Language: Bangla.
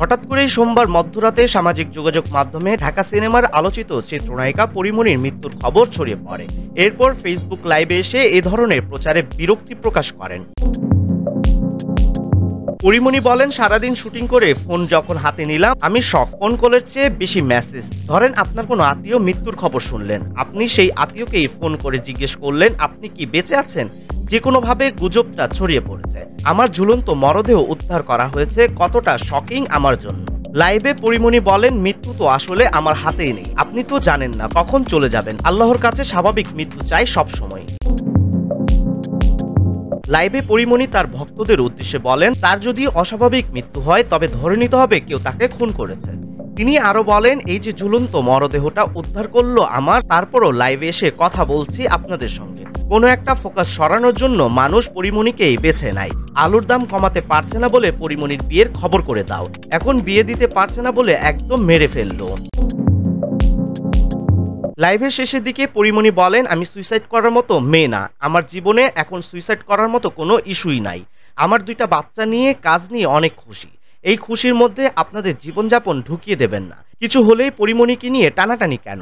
হঠাৎ করেই সোমবার মধ্যরাতে সামাজিক যোগাযোগ মাধ্যমে ঢাকা সিনেমার আলোচিত চিত্রনায়িকা পরীমনির মৃত্যুর খবর ছড়িয়ে পড়ে। এরপর ফেসবুক লাইভে এসে এ ধরনের প্রচারে বিরক্তি প্রকাশ করেন। পরীমনি বলেন, সারাদিন শুটিং করে ফোন যখন হাতে নিলাম আমি শক। ফোন কলের চেয়ে বেশি মেসেজ। ধরেন আপনার কোনো আত্মীয় মৃত্যুর খবর শুনলেন, আপনি সেই আত্মীয়কেই ফোন করে জিজ্ঞেস করলেন আপনি কি বেঁচে আছেন। যে কোনোভাবে গুজবটা ছড়িয়ে পড়েছে। আমার ঝুলন্ত মরদেহ উদ্ধার করা হয়েছে, কতটা শকিং আমার জন্য। লাইভে পরীমনি বলেন, মৃত্যু তো আসলে আমার হাতেই নেই, আপনি তো জানেন না কখন চলে যাবেন। আল্লাহর কাছে স্বাভাবিক মৃত্যু চাই সব সময়। লাইভে পরীমনি তার ভক্তদের উদ্দেশ্যে বলেন, তার যদি অস্বাভাবিক মৃত্যু হয় তবে ধরে নিতে হবে কেউ তাকে খুন করেছে। তিনি আরো বলেন, এই যে ঝুলন্ত মরদেহটা উদ্ধার করলো আমার, তারপরও লাইভে এসে কথা বলছি আপনাদের সঙ্গে। কোনো একটা ফোকাস সরানোর জন্য মানুষ পরীমনিকেই বেছে নেয়। আলুর দাম কমাতে পারছে না বলে পরীমনির বিয়ের খবর করে দাও, এখন বিয়ে দিতে পারছে না বলে একদম মেরে ফেললো। লাইভের শেষের দিকে পরীমনি বলেন, আমি সুইসাইড করার মতো মেয়ে না, আমার জীবনে এখন সুইসাইড করার মতো কোনো ইস্যুই নাই। আমার 2টা বাচ্চা নিয়ে কাজ নিয়ে অনেক খুশি। এই খুশির মধ্যে আপনাদের জীবনযাপন ঢুকিয়ে দেবেন না। কিছু হলেই পরীমনিকে নিয়ে টানাটানি কেন?